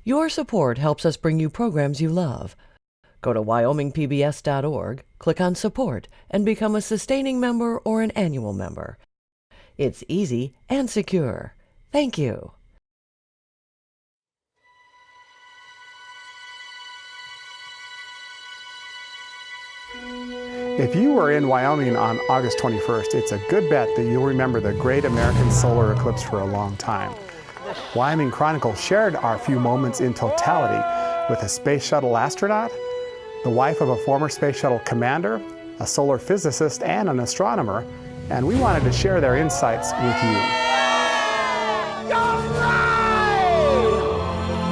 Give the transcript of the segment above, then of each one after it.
Your support helps us bring you programs you love. Go to wyomingpbs.org, click on Support, and become a sustaining member or an annual member. It's easy and secure. Thank you. If you were in Wyoming on August 21st, it's a good bet that you'll remember the great American solar eclipse for a long time. Wyoming Chronicle shared our few moments in Totality with a Space Shuttle astronaut, the wife of a former Space Shuttle commander, a solar physicist, and an astronomer, and we wanted to share their insights with you. All right!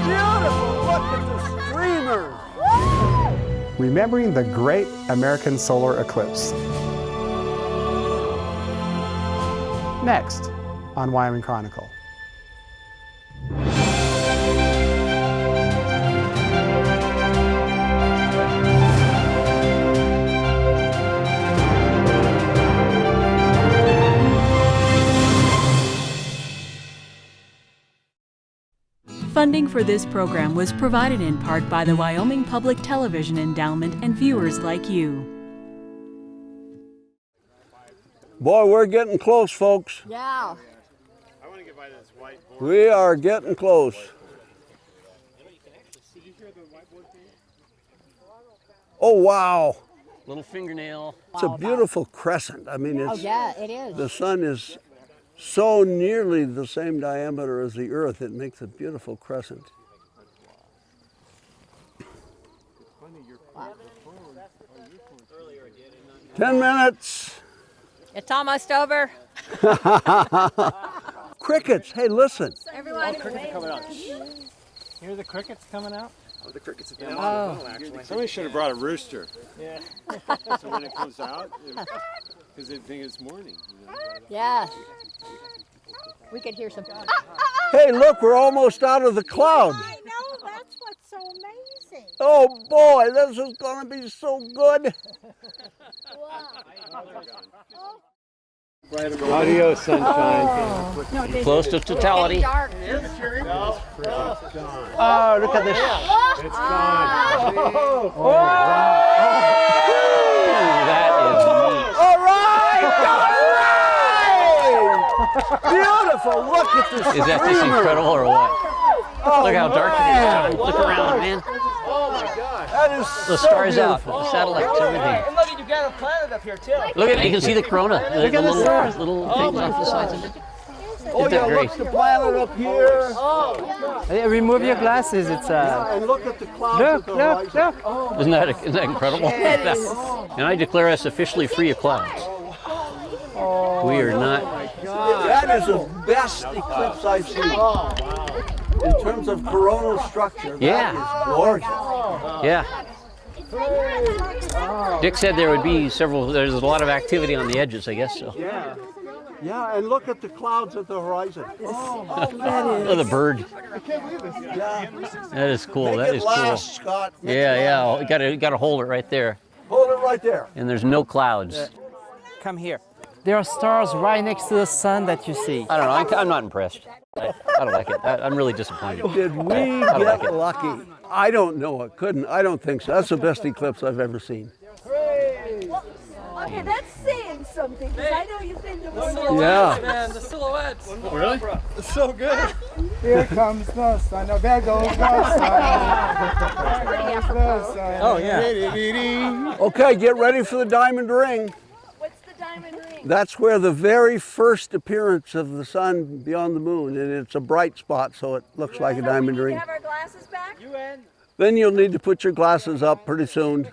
Beautiful! Look at the streamers! Remembering the great American solar eclipse. Next on Wyoming Chronicle. Funding for this program was provided in part by the Wyoming Public Television Endowment and viewers like you. Boy, we're getting close, folks. Yeah. We are getting close. Oh, wow. Little fingernail. It's a beautiful crescent. I mean, it's, yeah, it is. the sun is so nearly the same diameter as the Earth, it makes a beautiful crescent. Wow. 10 minutes. It's almost over. Crickets, hey, listen. Everyone, Hear the crickets coming out? Oh, the crickets have been out actually. Somebody should have brought a rooster. Yeah. So when it comes out, because they think it's morning. You know? yeah. We could hear some. Hey, look, we're almost out of the clouds. I know, that's what's so amazing. Oh boy, this is gonna be so good. Audio sunshine. Close to totality. Dark. Oh, look at this. It's gone. That is neat. All right, all right. Beautiful, look at this. Is that just incredible or what? Look how dark it is, John. Look around, man. That is The so stars out, beautiful. the satellites, everything. And look, you got a planet up here too. Look at it, you can see the corona. Look at the little things off the sides of it. Oh Isn't yeah, that great? look, the planet up here. Remove your glasses. It's And look at the clouds at the horizon. Isn't that incredible? And I declare us officially free of clouds. We are not. That is the best eclipse I've seen. In terms of coronal structure, Yeah. that is gorgeous. Yeah. Dick said there would be there's a lot of activity on the edges, I guess so. Yeah. Yeah, and look at the clouds at the horizon. Oh, the bird. Yeah. That is cool. Make That it is last, cool. Scott. Make it Yeah. last. You gotta hold it right there. Hold it right there. And there's no clouds. come here. There are stars right next to the sun that you see. I don't know. I'm not impressed. I don't like it. I'm really disappointed. Did we don't like get it. lucky? I don't know. It couldn't. I don't think so. That's the best eclipse I've ever seen. Okay, that's saying something, because I know you've been to one. Yeah. Man, the silhouettes. Really? It's so good. Here comes the sun. Oh, there goes the sun. Oh, yeah. Okay, get ready for the diamond ring. What's the diamond ring? That's where the very first appearance of the sun beyond the moon, and it's a bright spot, so it looks like a diamond We ring. have our glasses back? Then you'll need to put your glasses up pretty soon.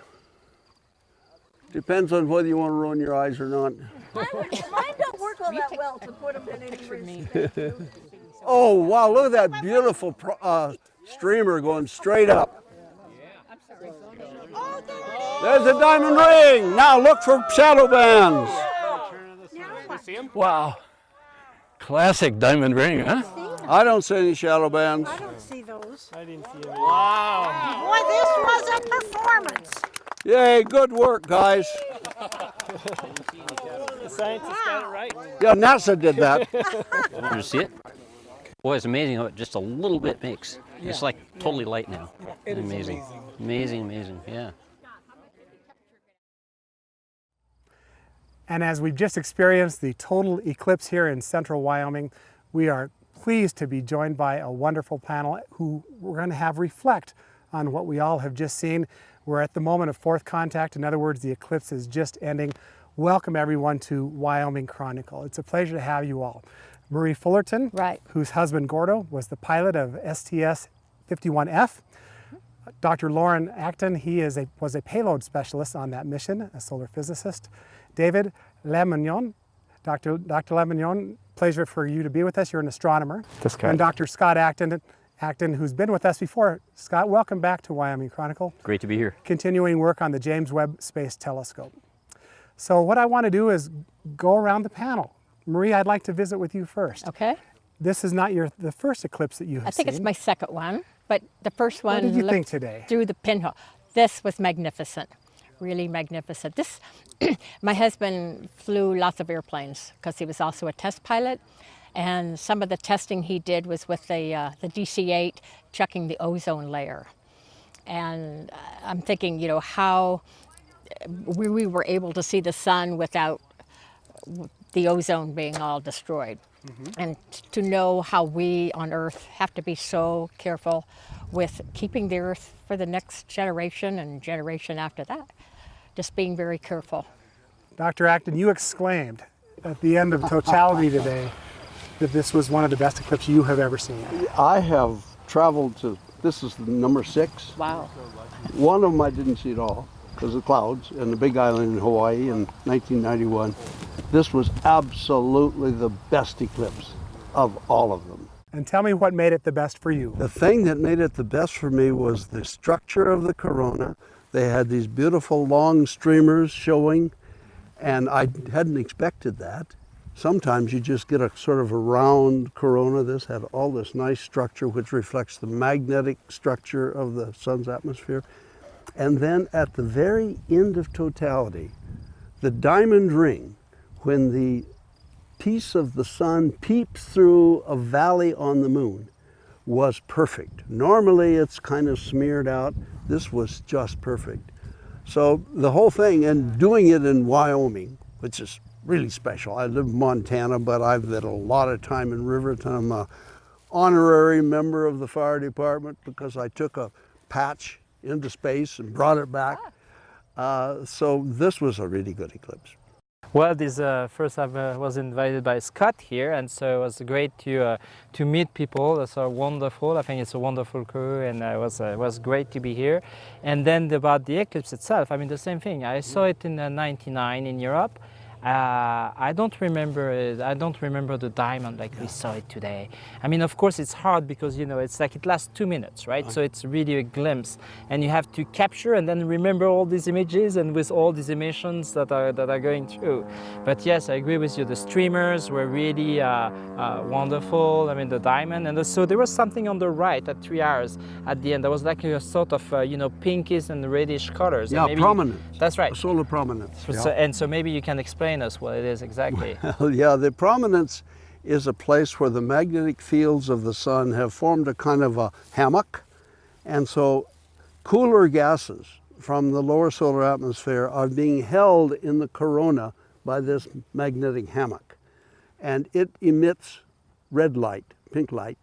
Depends on whether you want to ruin your eyes or not. Mine don't work all that well to put them in any risk. Oh, wow, look at that beautiful streamer going straight up. Oh, There's a diamond ring. Now look for shadow bands. Wow. Classic diamond ring, huh? I don't see any shadow bands. I don't see those. I didn't see it. Boy, this was a performance. Yay, good work, guys. The scientists got it right. Yeah, NASA did that. Did you see it? Boy, it's amazing how it just a little bit makes. It's like totally light now. It is amazing. amazing. Amazing, yeah. And as we've just experienced the total eclipse here in central Wyoming, we are pleased to be joined by a wonderful panel who we're going to have reflect on what we all have just seen. We're at the moment of fourth contact. In other words, the eclipse is just ending. Welcome everyone to Wyoming Chronicle. It's a pleasure to have you all. Marie Fullerton, Right. whose husband Gordo was the pilot of STS-51F. Dr. Lauren Acton, he was a payload specialist on that mission, a solar physicist. David Lemignon, Dr. Lemignon, pleasure for you to be with us. You're an astronomer. That's correct. And Dr. Scott Acton, who's been with us before. Scott, welcome back to Wyoming Chronicle. Great to be here. Continuing work on the James Webb Space Telescope. So what I want to do is go around the panel. Marie, I'd like to visit with you first. Okay. This is not the first eclipse that you have I think seen. it's my second one, but the first one. What did you looked think today? Through the pinhole. This was magnificent. Really magnificent. This, my husband flew lots of airplanes because he was also a test pilot, and some of the testing he did was with the DC-8 checking the ozone layer. And I'm thinking, you know, how we were able to see the sun without the ozone being all destroyed. And to know how we on Earth have to be so careful with keeping the Earth for the next generation and generation after that. Just being very careful. Dr. Acton, you exclaimed at the end of Totality today that this was one of the best eclipses you have ever seen. I have traveled to, this is the number 6. Wow. One of them I didn't see at all because of clouds and the Big Island in Hawaii in 1991. This was absolutely the best eclipse of all of them. And tell me what made it the best for you. The thing that made it the best for me was the structure of the corona. They had these beautiful long streamers showing, and I hadn't expected that. Sometimes you just get a sort of a round corona. This had all this nice structure which reflects the magnetic structure of the sun's atmosphere. And then at the very end of Totality, the diamond ring, when the piece of the sun peeps through a valley on the moon, was perfect. Normally it's kind of smeared out. This was just perfect. So the whole thing, and doing it in Wyoming, which is really special. I live in Montana, but I've lived a lot of time in Riverton. I'm an honorary member of the fire department because I took a patch into space and brought it back. So this was a really good eclipse. Well, this first I was invited by Scott here, and so it was great to meet people. That's wonderful. I think it's a wonderful crew, and it was great to be here. And then about the eclipse itself, I mean the same thing. I saw it in '99 in Europe. I don't remember it. I don't remember the diamond like we saw it today. I mean, of course, it's hard because you know it's like it lasts 2 minutes, right? So it's really a glimpse, and you have to capture and then remember all these images and with all these emissions that are going through. But yes, I agree with you. The streamers were really wonderful. I mean, the diamond, and so there was something on the right at 3 hours at the end. There was like a sort of you know pinkish and reddish colors. Yeah, and maybe, prominence. That's right. A solar prominence. So, and so maybe you can explain us what it is exactly. Well, yeah, the prominence is a place where the magnetic fields of the sun have formed a kind of a hammock. And so cooler gases from the lower solar atmosphere are being held in the corona by this magnetic hammock. And it emits red light, pink light.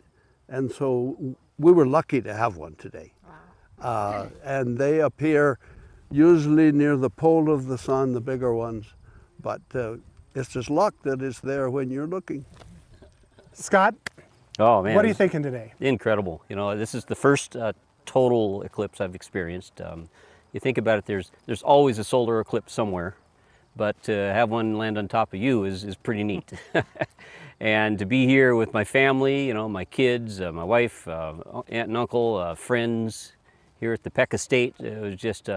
And so we were lucky to have one today. Wow. And they appear usually near the pole of the sun, the bigger ones. But it's just luck that it's there when you're looking. Scott, Oh man, what are you thinking today? Incredible. You know, this is the first total eclipse I've experienced. You think about it, there's always a solar eclipse somewhere, but to have one land on top of you is pretty neat. And to be here with my family, you know, my kids, my wife, aunt and uncle, friends here at the Peck Estate, it was just,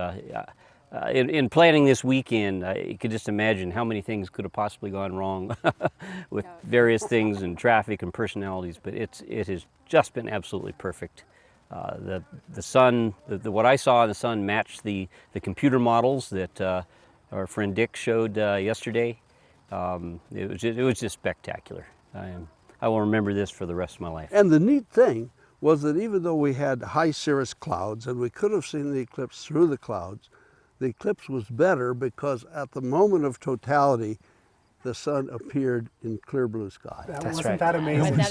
in planning this weekend, you could just imagine how many things could have possibly gone wrong with various things and traffic and personalities, but it has just been absolutely perfect. The sun, what I saw in the sun matched the computer models that our friend Dick showed yesterday. It was just spectacular. I will remember this for the rest of my life. And the neat thing was that even though we had high cirrus clouds and we could have seen the eclipse through the clouds, the eclipse was better because at the moment of totality, the sun appeared in clear blue sky. Wasn't that amazing?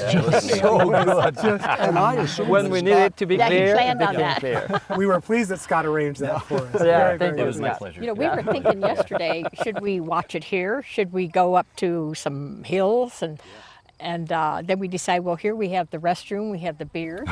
So good. And I assumed When we that need Scott- it to be Yeah, he clear, it planned on became that. clear. We were pleased that Scott arranged that for us. Yeah, Very, thank very It was good. my pleasure. You know, we were thinking yesterday, should we watch it here? Should we go up to some hills? And then we decide, well, here we have the restroom, we have the beer,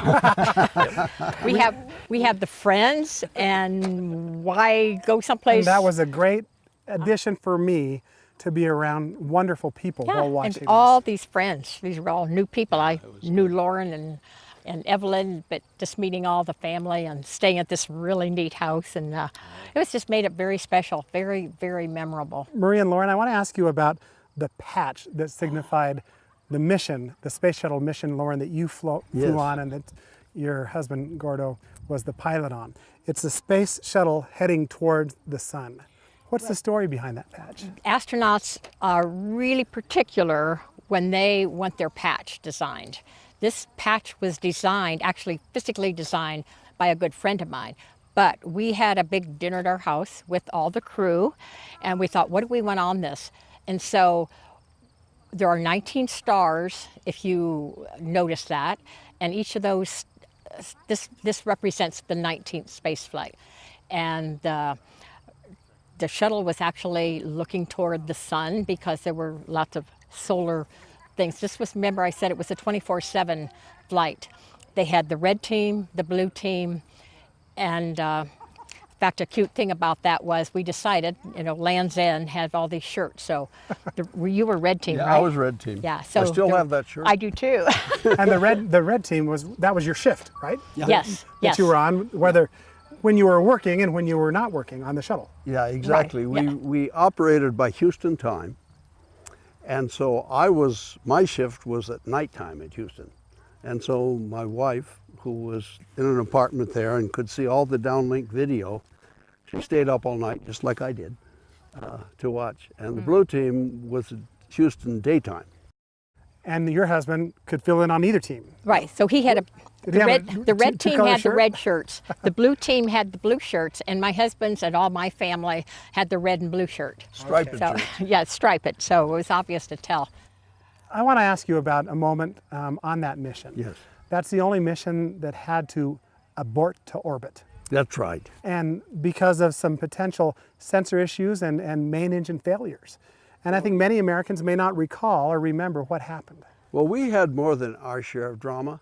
we have the friends, and why go someplace? And that was a great addition for me to be around wonderful people while and watching all this. these friends. These were all new people. I knew Lauren and Evelyn, but just meeting all the family and staying at this really neat house, and it was just made it very special, very, very memorable. Marie and Lauren, I want to ask you about the patch that signified the mission, the Space Shuttle mission, Lauren, that you flew on and that your husband Gordo was the pilot on. It's the Space Shuttle heading towards the sun. What's the story behind that patch? Astronauts are really particular when they want their patch designed. This patch was designed, actually physically designed, by a good friend of mine. But we had a big dinner at our house with all the crew, and we thought, what do we want on this? And so there are 19 stars, if you notice that, and each of those, this represents the 19th space flight. And the shuttle was actually looking toward the sun because there were lots of solar things. This was, remember I said it was a 24/7 flight. They had the red team, the blue team, and in fact, a cute thing about that was we decided, you know, Land's End had all these shirts. So you were red team, Yeah, right? I was red team. Yeah, so I still have that shirt. I do too. And the red team that was your shift, right? Yes, That yes. you were on, whether when you were working and when you were not working on the shuttle. Yeah, exactly. Right, yeah. We operated by Houston time, and so my shift was at nighttime at Houston. And so my wife, who was in an apartment there and could see all the downlink video, she stayed up all night, just like I did, to watch. And the blue team was at Houston daytime. And your husband could fill in on either team. Right, so he had Did he have the red two team color had the shirt? red shirts, the blue team had the blue shirts, and my husband's and all my family had the red and blue shirt. Striped So, shirt. yeah, striped, so it was obvious to tell. I want to ask you about a moment on that mission. Yes, That's the only mission that had to abort to orbit. that's right. And because of some potential sensor issues and main engine failures. And I think many Americans may not recall or remember what happened. Well, we had more than our share of drama.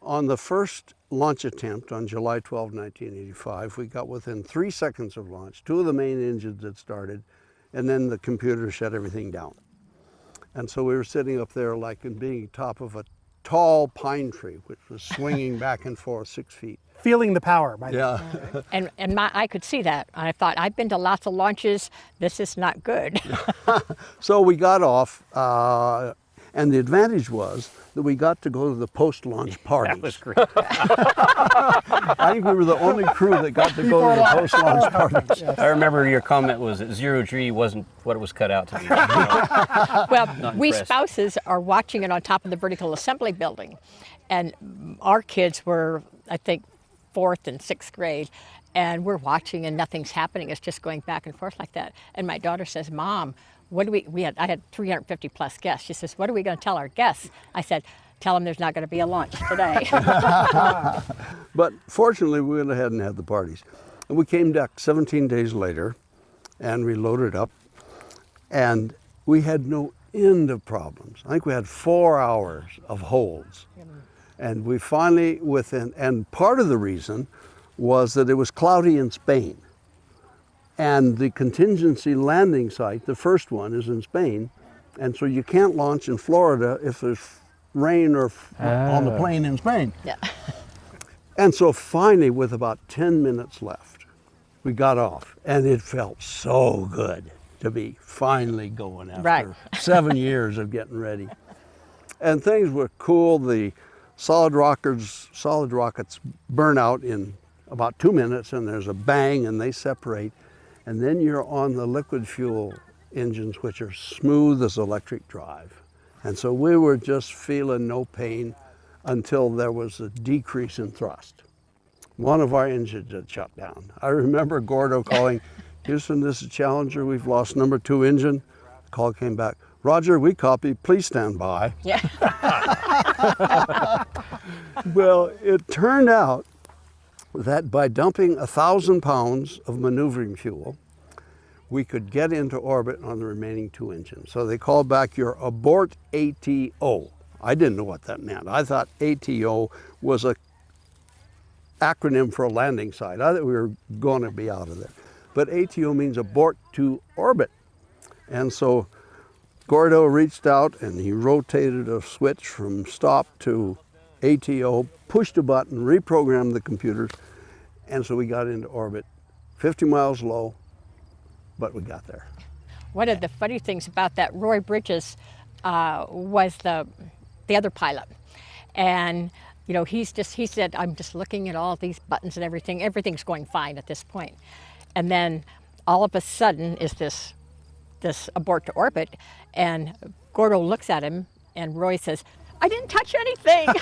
On the first launch attempt on July 12, 1985, we got within 3 seconds of launch. 2 of the main engines had started, and then the computer shut everything down. And so we were sitting up there like in being top of a tall pine tree, which was swinging back and forth 6 feet. Feeling the power by Yeah. And I could see that. I thought, I've been to lots of launches, this is not good. So we got off, and the advantage was that we got to go to the post-launch parties. That was great. I think we were the only crew that got to go to the post-launch parties. I remember your comment was that 0G wasn't what it was cut out to be. Well, Not we impressed. spouses are watching it on top of the vertical assembly building. And our kids were, I think, 4th and 6th grade. And we're watching and nothing's happening. It's just going back and forth like that. And my daughter says, Mom, what do I had 350 plus guests. She says, what are we going to tell our guests? I said, tell them there's not going to be a lunch today. But fortunately, we went ahead and had the parties. And we came back 17 days later, and we loaded up, and we had no end of problems. I think we had 4 hours of holds. And we finally, and part of the reason was that it was cloudy in Spain. And the contingency landing site, the first one, is in Spain. And so you can't launch in Florida if there's rain or on the plane in Spain. Yeah. And so finally, with about 10 minutes left, we got off. And it felt so good to be finally going after Right. 7 years of getting ready. And things were cool. The solid rockets burn out in about 2 minutes, and there's a bang, and they separate. And then you're on the liquid fuel engines, which are smooth as electric drive. And so we were just feeling no pain until there was a decrease in thrust. One of our engines had shut down. I remember Gordo calling, Houston, this is Challenger, we've lost number 2 engine. The call came back, Roger, we copy, please stand by. Yeah. Well, it turned out that by dumping 1,000 pounds of maneuvering fuel, we could get into orbit on the remaining 2 engines. So they called back your abort ATO. I didn't know what that meant. I thought ATO was a acronym for a landing site. I thought we were going to be out of there. But ATO means abort to orbit. And so Gordo reached out and he rotated a switch from stop to ATO, pushed a button, reprogrammed the computers, and so we got into orbit, 50 miles low, but we got there. One of the funny things about that, Roy Bridges was the other pilot. And you know, he said, I'm just looking at all these buttons and everything. Everything's going fine at this point. And then all of a sudden is this abort to orbit, and Gordo looks at him, and Roy says, I didn't touch anything. And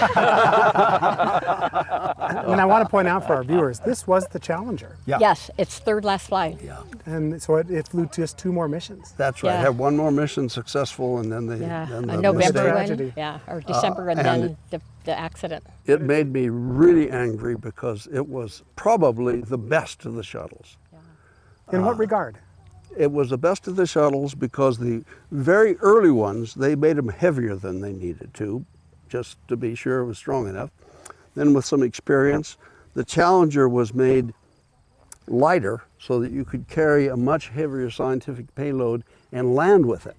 I want to point out for our viewers, this was the Challenger. Yeah. Yes, it's third last flight. Yeah. And so it flew just 2 more missions. That's right. Yeah. Had one more mission successful, and then Yeah, then a the November mistake. Tragedy. one, yeah, or December, and and then the accident. It made me really angry because it was probably the best of the shuttles. In what regard? It was the best of the shuttles because the very early ones, they made them heavier than they needed to, just to be sure it was strong enough. Then with some experience, the Challenger was made lighter so that you could carry a much heavier scientific payload and land with it.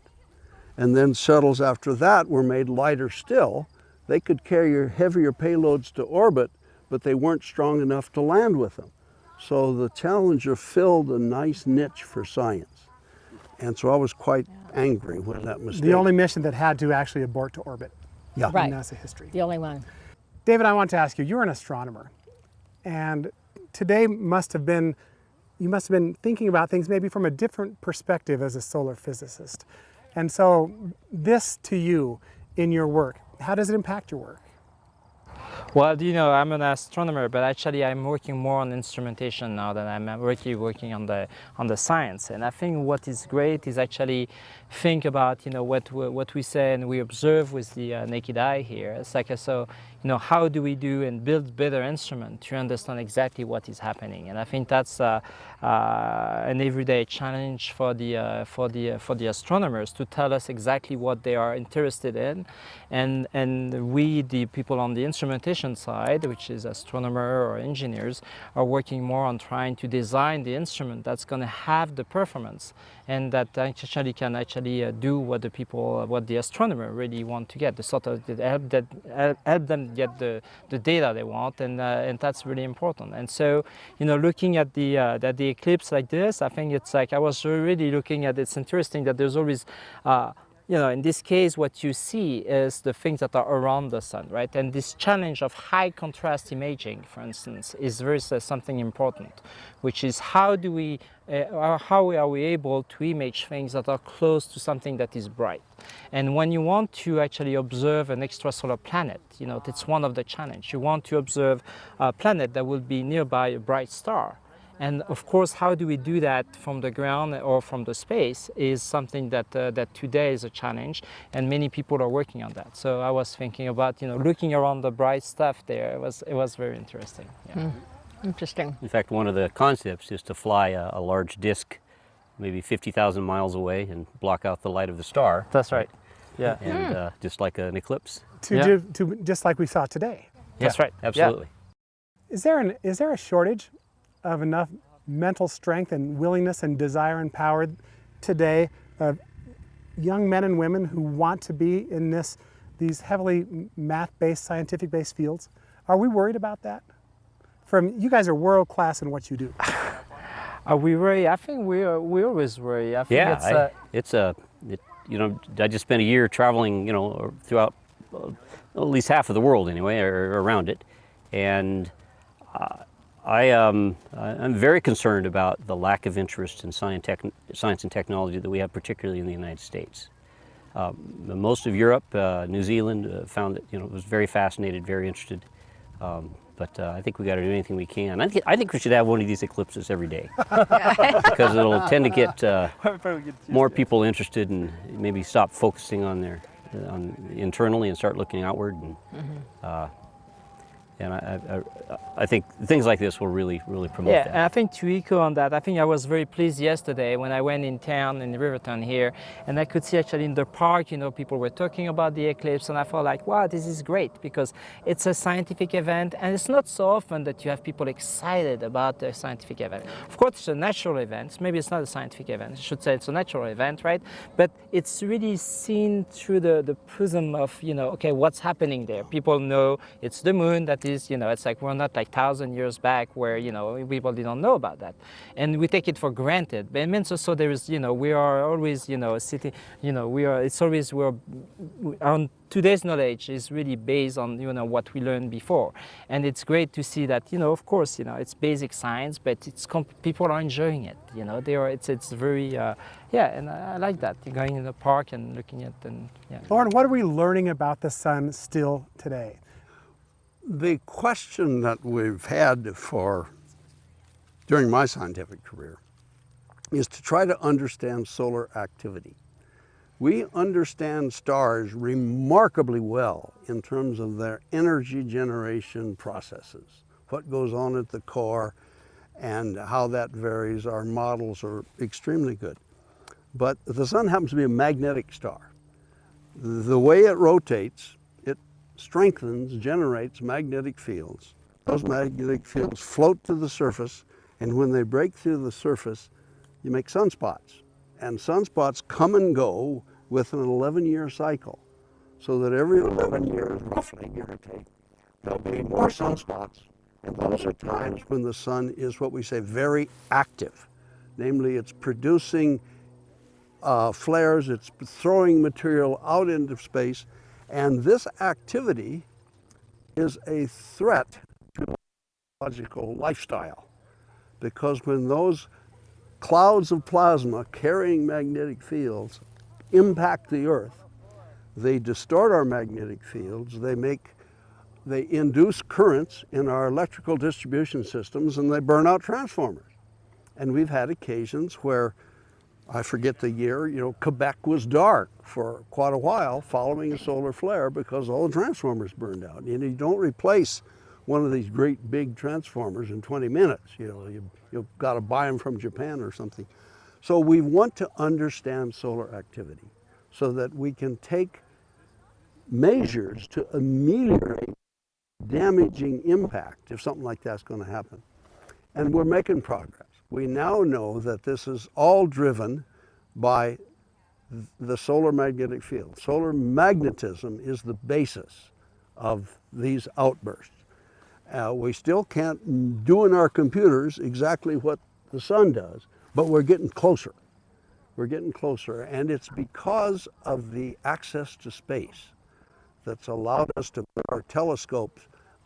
And then shuttles after that were made lighter still. They could carry heavier payloads to orbit, but they weren't strong enough to land with them. So the Challenger filled a nice niche for science. And so I was quite angry with that mistake. The only mission that had to actually abort to orbit Yeah. Right. in NASA history. The only one. David, I want to ask you, you're an astronomer, and today you must have been thinking about things maybe from a different perspective as a solar physicist. And so this to you in your work, how does it impact your work? Well, you know, I'm an astronomer, but actually I'm working more on instrumentation now than I'm working on the science. And I think what is great is actually think about, you know, what we say and we observe with the naked eye here. It's like, so, you know, how do we do and build better instrument to understand exactly what is happening? And I think that's an everyday challenge for the astronomers to tell us exactly what they are interested in, and we, the people on the instrumentation side, which is astronomer or engineers, are working more on trying to design the instrument that's going to have the performance and that actually can do what the astronomer really want to get, the sort of help them get the data they want, and that's really important. And so, you know, looking at the eclipse like this, I think it's like I was really looking at. It's interesting that there's always. You know, in this case, what you see is the things that are around the sun, right? And this challenge of high contrast imaging, for instance, is very something important, which is how are we able to image things that are close to something that is bright? And when you want to actually observe an extrasolar planet, you know, that's one of the challenges. You want to observe a planet that will be nearby a bright star. And of course, how do we do that from the ground or from the space is something that today is a challenge, and many people are working on that. So I was thinking about, you know, looking around the bright stuff there. It was very interesting. Yeah. Interesting. In fact, one of the concepts is to fly a large disk, maybe 50,000 miles away, and block out the light of the star. That's right. Yeah. And just like an eclipse. To just like we saw today. That's right. Absolutely. Yeah. Is there a shortage of enough mental strength and willingness and desire and power today of young men and women who want to be in these heavily math-based, scientific-based fields? Are we worried about that? You guys are world-class in what you do. Are we worried? I think we always worry. I think you know, I just spent a year traveling, you know, throughout at least half of the world anyway, or around it, and I'm very concerned about the lack of interest in science and technology that we have, particularly in the United States. Most of Europe, New Zealand, found it, was very fascinated, very interested. But I think we got to do anything we can. I think we should have one of these eclipses every day because it'll tend to get more people interested and maybe stop focusing on internally and start looking outward. And I think things like this will really promote that. Yeah, I think to echo on that, I think I was very pleased yesterday when I went in town, in Riverton here, and I could see actually in the park, people were talking about the eclipse, and I felt like, wow, this is great because it's a scientific event, and it's not so often that you have people excited about a scientific event. Of course, it's a natural event. Maybe it's not a scientific event. I should say it's a natural event, right? But it's really seen through the prism of, okay, what's happening there. People know it's the moon that is, it's like we're not like 1,000 years back where, people didn't know about that. And we take it for granted. But it means also there is, we are always, a city, on today's knowledge is really based on, what we learned before. And it's great to see that, of course, it's basic science, but people are enjoying it, it's very, and I like that, going in the park and looking at and, yeah. Lauren, what are we learning about the sun still today? The question that we've had during my scientific career is to try to understand solar activity. We understand stars remarkably well in terms of their energy generation processes, what goes on at the core and how that varies. Our models are extremely good. But the sun happens to be a magnetic star. The way it rotates, strengthens, generates magnetic fields. Those magnetic fields float to the surface, and when they break through the surface, you make sunspots. And sunspots come and go with an 11-year cycle, so that every 11 years, roughly, give or take, there'll be more sunspots. And those are times when the sun is what we say very active. Namely, it's producing flares, it's throwing material out into space. And this activity is a threat to biological lifestyle, because when those clouds of plasma carrying magnetic fields impact the Earth, they distort our magnetic fields, they induce currents in our electrical distribution systems, and they burn out transformers. And we've had occasions where, I forget the year, Quebec was dark for quite a while following a solar flare because all the transformers burned out. And you don't replace one of these great big transformers in 20 minutes. You've got to buy them from Japan or something. So we want to understand solar activity so that we can take measures to ameliorate damaging impact if something like that's going to happen. And we're making progress. We now know that this is all driven by the solar magnetic field. Solar magnetism is the basis of these outbursts. We still can't do in our computers exactly what the sun does, but we're getting closer. We're getting closer, and it's because of the access to space that's allowed us to put our telescopes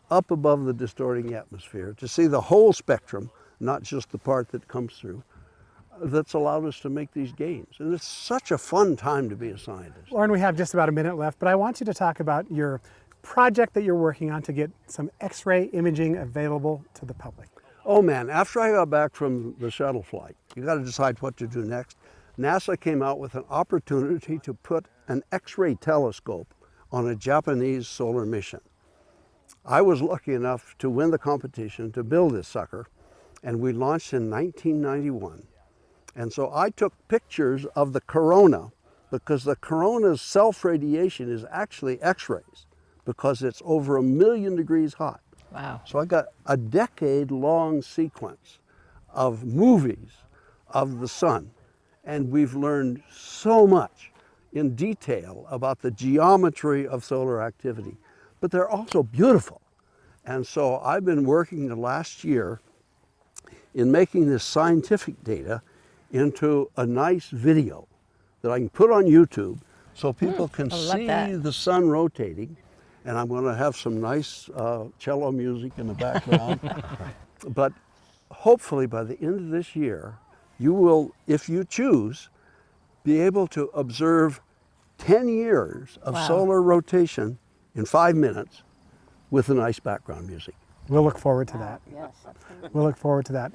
up above the distorting atmosphere to see the whole spectrum, not just the part that comes through, that's allowed us to make these gains. And it's such a fun time to be a scientist. Lauren, we have just about a minute left, but I want you to talk about your project that you're working on to get some X-ray imaging available to the public. Oh man, after I got back from the shuttle flight, you got to decide what to do next. NASA came out with an opportunity to put an X-ray telescope on a Japanese solar mission. I was lucky enough to win the competition to build this sucker, and we launched in 1991. And so I took pictures of the corona, because the corona's self-radiation is actually X-rays, because it's over 1 million degrees hot. Wow. So I got a decade-long sequence of movies of the sun, and we've learned so much in detail about the geometry of solar activity, but they're also beautiful. And so I've been working the last year in making this scientific data into a nice video that I can put on YouTube so people can see the sun rotating. And I'm going to have some nice cello music in the background. But hopefully by the end of this year, you will, if you choose, be able to observe 10 years of Wow. solar rotation in 5 minutes with a nice background music. We'll look forward to that. Yes, absolutely. We'll look forward to that.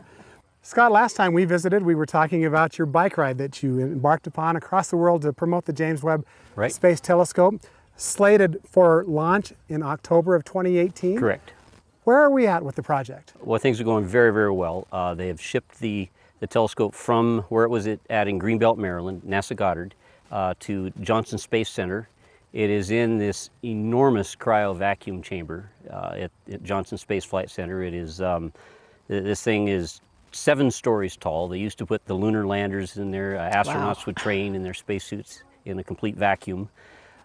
Scott, last time we visited, we were talking about your bike ride that you embarked upon across the world to promote the James Webb Right. Space Telescope, slated for launch in October of 2018. Correct. Where are we at with the project? Well, things are going very, very well. They have shipped the telescope from where it was at in Greenbelt, Maryland, NASA Goddard, to Johnson Space Center. It is in this enormous cryo vacuum chamber at Johnson Space Flight Center. It is, this thing is 7 stories tall. They used to put the lunar landers in there. Astronauts would train in their spacesuits in a complete vacuum.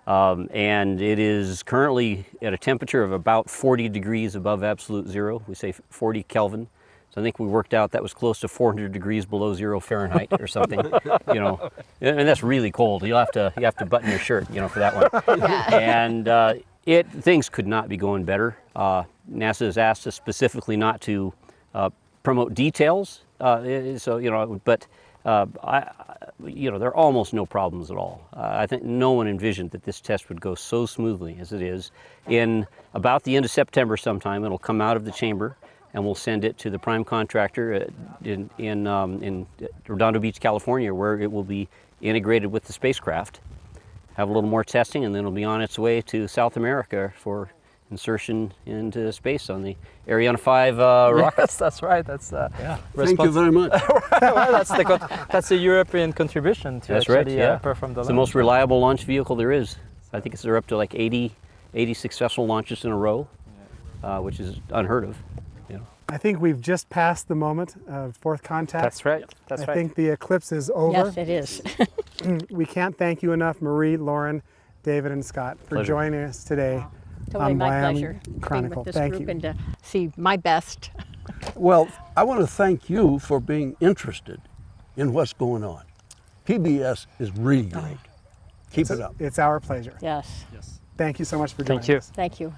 And it is currently at a temperature of about 40 degrees above absolute zero. We say 40 Kelvin. So I think we worked out that was close to 400 degrees below 0 Fahrenheit or something, you know, and that's really cold. You have to button your shirt, you know, for that one. Yeah. And things could not be going better. NASA has asked us specifically not to promote details, so you know, but you know, there are almost no problems at all. I think no one envisioned that this test would go so smoothly as it is. In about the end of September sometime, it'll come out of the chamber, and we'll send it to the prime contractor in Redondo Beach, California, where it will be integrated with the spacecraft, have a little more testing, and then it'll be on its way to South America for insertion into space on the Ariane 5 rocket. Yes, that's right. That's yeah. Thank you very much. Well, that's a European contribution to That's actually right, yeah. perform the It's the launch. most reliable launch vehicle there is. I think they're up to like 80 successful launches in a row, which is unheard of. You know. I think we've just passed the moment of fourth contact. That's right. That's I right. think the eclipse is over. Yes, it is. We can't thank you enough, Marie, Lauren, David, and Scott, for Pleasure. joining us today Totally on my Wyoming pleasure to be Chronicle. with this Thank group you. and to see my best. Well, I want to thank you for being interested in what's going on. PBS is really great. Keep it up. It's our pleasure. Yes. Thank you so much for joining Thank you. us. Thank you.